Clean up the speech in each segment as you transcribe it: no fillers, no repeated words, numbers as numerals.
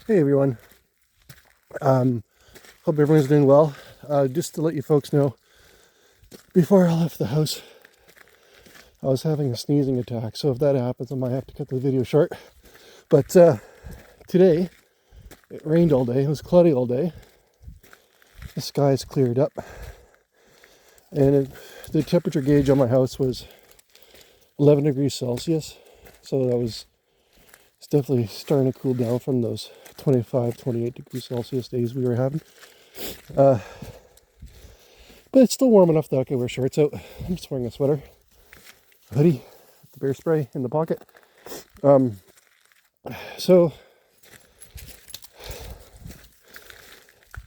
Hey everyone, hope everyone's doing well. Just to let you folks know, before I left the house, I was having a sneezing attack, so if that happens, I might have to cut the video short. But today, it rained all day, it was cloudy all day, the skies cleared up, and the temperature gauge on my house was 11 degrees Celsius, so it's definitely starting to cool down from those 25, 28 degrees Celsius days we were having. But it's still warm enough that I can wear shorts out. I'm just wearing a sweater, a hoodie, the bear spray in the pocket. So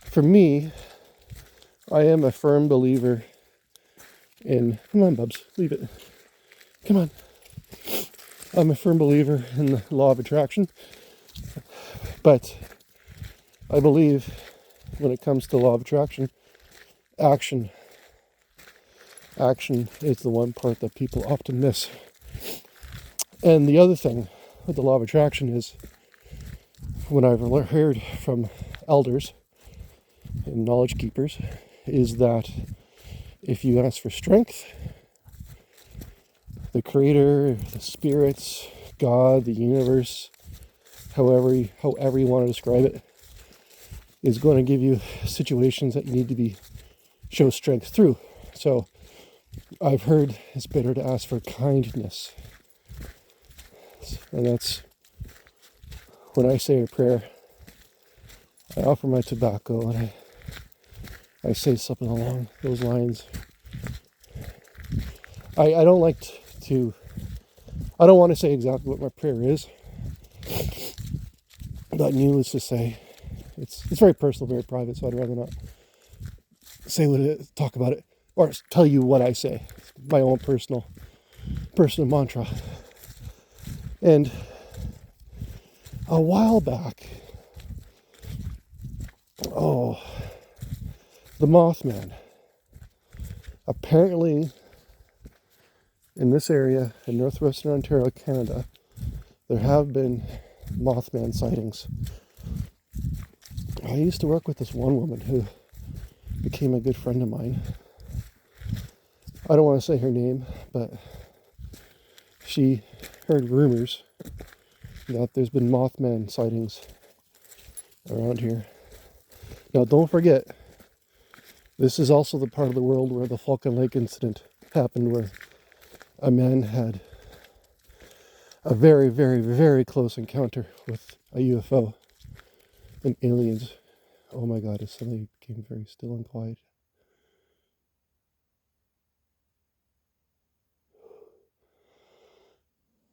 for me, I am a firm believer in, come on Bubs, leave it, come on. I'm a firm believer in the law of attraction, but I believe when it comes to law of attraction, action is the one part that people often miss. And the other thing with the law of attraction is, when I've heard from elders and knowledge keepers, is that if you ask for strength, the creator, the spirits, God, the universe, however you want to describe it, is going to give you situations that you need to show strength through. So I've heard it's better to ask for kindness. And that's when I say a prayer, I offer my tobacco and I say something along those lines. I don't like to, I don't want to say exactly what my prayer is, but needless to say, it's very personal, very private, so I'd rather not say what it, talk about it, or tell you what I say. It's my own personal mantra. And a while back, the mothman. Apparently, in this area in northwestern Ontario, Canada, there have been mothman sightings. I used to work with this one woman who became a good friend of mine. I don't want to say her name, but she heard rumors that there's been mothman sightings around here. Now, don't forget, this is also the part of the world where the Falcon Lake incident happened, where a man had a very, very, very close encounter with a UFO and aliens. Oh my God, it suddenly became very still and quiet.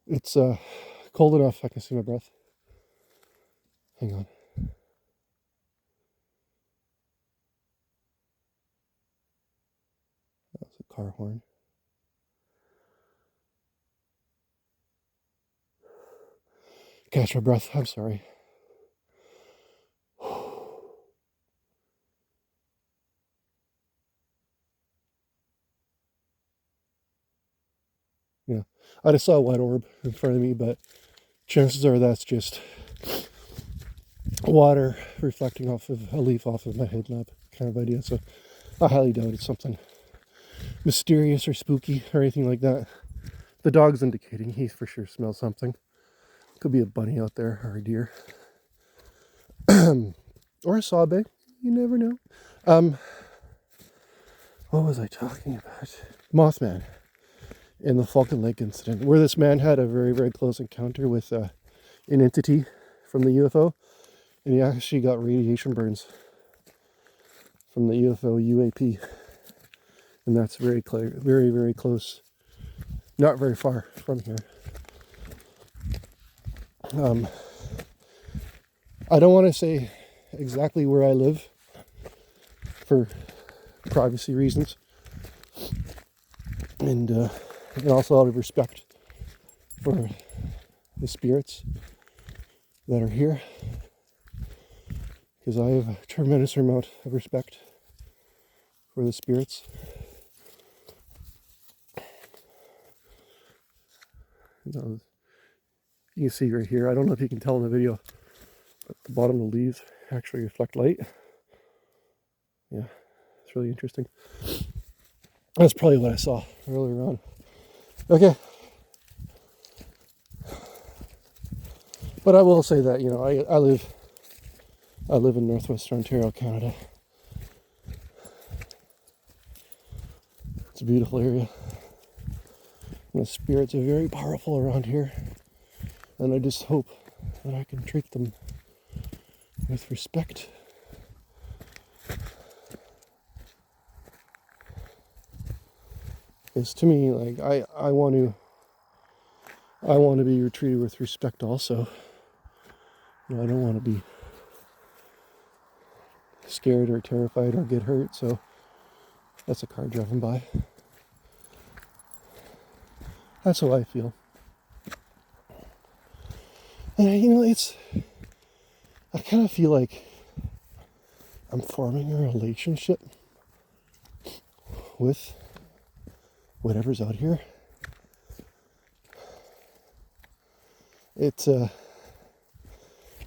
It's cold enough I can see my breath. Hang on. That was a car horn. Catch my breath. I'm sorry. Yeah, I just saw a white orb in front of me, but chances are that's just water reflecting off of a leaf off of my headlamp kind of idea. So I highly doubt it's something mysterious or spooky or anything like that. The dog's indicating he for sure smells something. Could be a bunny out there or a deer. Or a sawbay. You never know. What was I talking about? Mothman in the Falcon Lake incident, where this man had a very, very close encounter with an entity from the UFO, and he actually got radiation burns from the UFO UAP, and that's very clear, very, very close, not very far from here. I don't want to say exactly where I live for privacy reasons, and also out of respect for the spirits that are here, because I have a tremendous amount of respect for the spirits. You can see right here, I don't know if you can tell in the video, At the bottom of the leaves actually reflect light. Yeah, it's really interesting. That's probably what I saw earlier on. Okay. But I will say that, you know, I live in northwestern Ontario, Canada. It's a beautiful area. And the spirits are very powerful around here. And I just hope that I can treat them with respect. It's to me like I want to be treated with respect also. You know, I don't want to be scared or terrified or get hurt, so that's a car driving by. That's how I feel. And you know, I kind of feel like I'm forming a relationship with whatever's out here.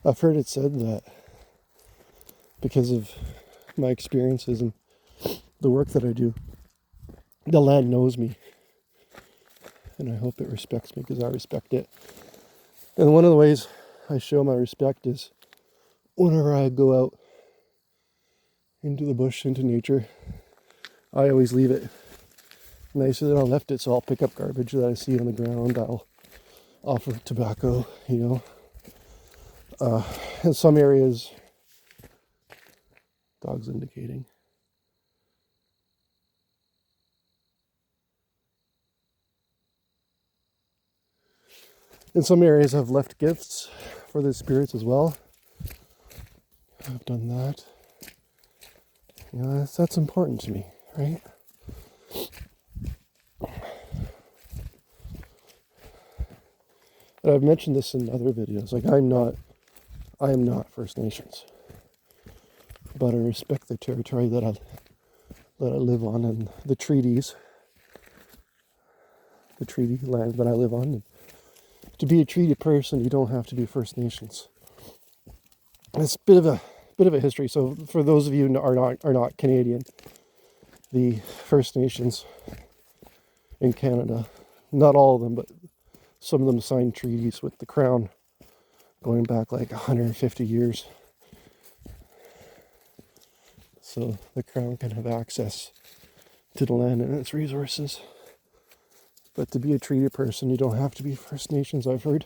I've heard it said that because of my experiences and the work that I do, the land knows me. And I hope it respects me because I respect it. And one of the ways I show my respect is whenever I go out into the bush, into nature, I always leave it nicer than I left it. So I'll pick up garbage that I see on the ground. I'll offer tobacco, you know. In some areas, dogs indicating. In some areas, I've left gifts for the spirits as well. I've done that. You know, that's important to me, right? And I've mentioned this in other videos. Like I am not First Nations, but I respect the territory that I live on and the treaty land that I live on. And to be a treaty person, you don't have to be First Nations. It's a bit of a history. So for those of you who are not Canadian, the First Nations in Canada, not all of them, but some of them signed treaties with the Crown going back like 150 years. So the Crown can have access to the land and its resources. But to be a treaty person, you don't have to be First Nations, I've heard.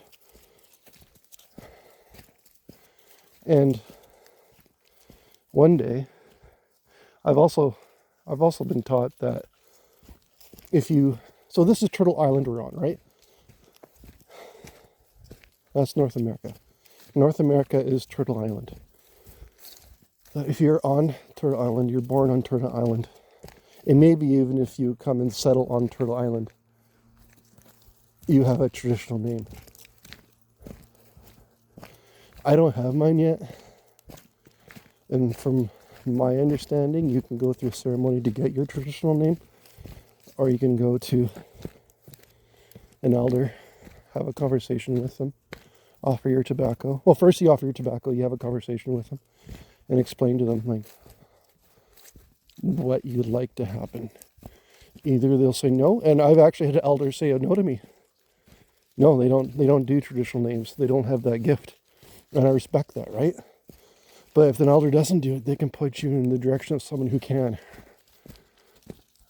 And one day, I've also been taught that so this is Turtle Island we're on, right? That's North America. North America is Turtle Island. If you're on Turtle Island, you're born on Turtle Island. And maybe even if you come and settle on Turtle Island, you have a traditional name. I don't have mine yet. And from my understanding, you can go through a ceremony to get your traditional name, or you can go to an elder, have a conversation with them, offer your tobacco. Well, first you offer your tobacco, you have a conversation with them, and explain to them like what you'd like to happen. Either they'll say no, and I've actually had elders say no to me. No, they don't do traditional names. They don't have that gift. And I respect that, right? But if an elder doesn't do it, they can point you in the direction of someone who can.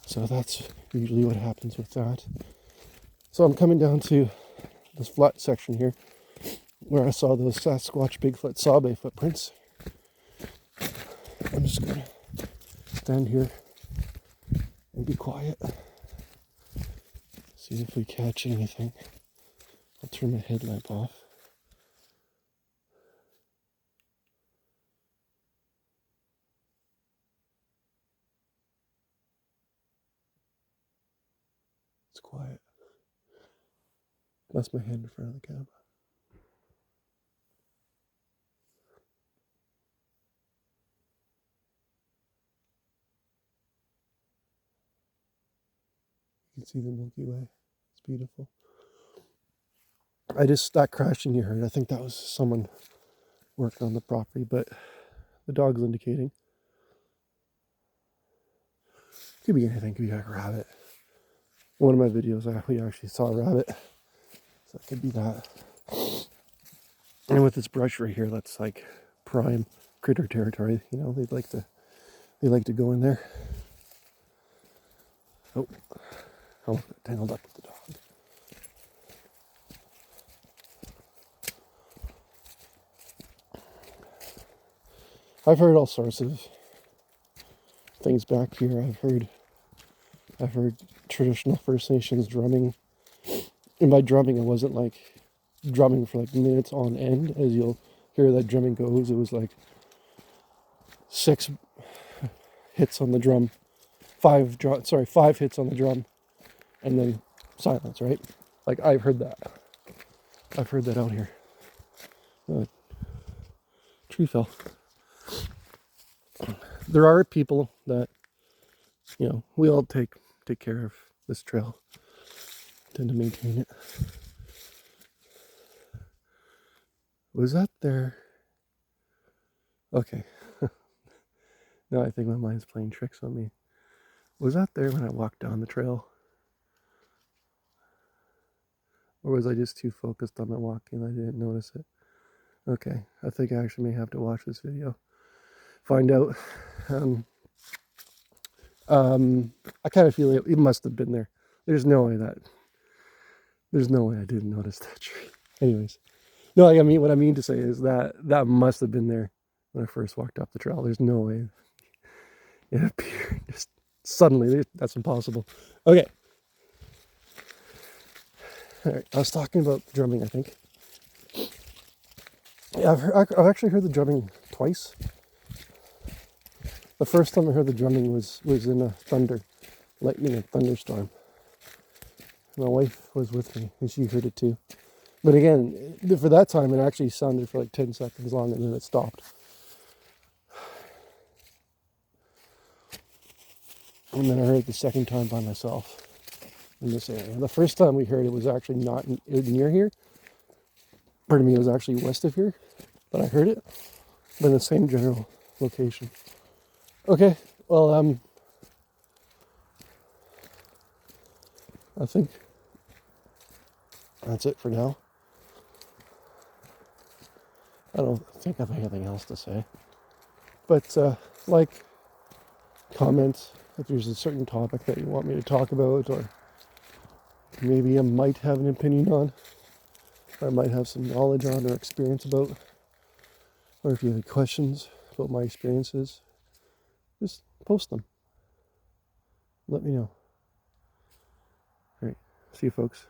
So that's usually what happens with that. So I'm coming down to this flat section here where I saw those Sasquatch, Bigfoot, Sabe footprints. I'm just going to stand here and be quiet. See if we catch anything. I'll turn my headlamp off. It's quiet. That's my hand in front of the camera. You can see the Milky Way. It's beautiful. That crashing you heard, I think that was someone working on the property, but the dog's indicating. Could be anything, could be like a rabbit. One of my videos, we actually saw a rabbit, so it could be that. And with this brush right here, that's like prime critter territory. You know, they like to go in there. Oh, almost got tangled up with the dog. I've heard all sorts of things back here. I've heard traditional First Nations drumming, and by drumming, it wasn't like drumming for like minutes on end. As you'll hear that drumming goes, it was like 6 hits on the drum, 5 hits on the drum, and then silence. Right? Like I've heard that out here. Tree fell. There are people that, you know, we all take care of this trail, tend to maintain it. Was that there? Okay. Now I think my mind's playing tricks on me. Was that there when I walked down the trail? Or was I just too focused on my walking? I didn't notice it. Okay, I think I actually may have to watch this video. Find out. I kind of feel it must have been there. There's no way I didn't notice that tree. Anyways, no, I mean, what I mean to say is that must have been there when I first walked up the trail. There's no way it appeared just suddenly. That's impossible. Okay. All right, I was talking about drumming, I think. Yeah, I've actually heard the drumming twice. The first time I heard the drumming was in a lightning and thunderstorm. My wife was with me, and she heard it too. But again, for that time, it actually sounded for like 10 seconds long, and then it stopped. And then I heard it the second time by myself in this area. The first time we heard it was actually not near here. Pardon me, it was actually west of here, but I heard it, but in the same general location. Okay, well, I think that's it for now. I don't think I have anything else to say. But like, comment if there's a certain topic that you want me to talk about, or maybe I might have an opinion on, or I might have some knowledge on or experience about, or if you have any questions about my experiences, just post them. Let me know. All right, see you folks.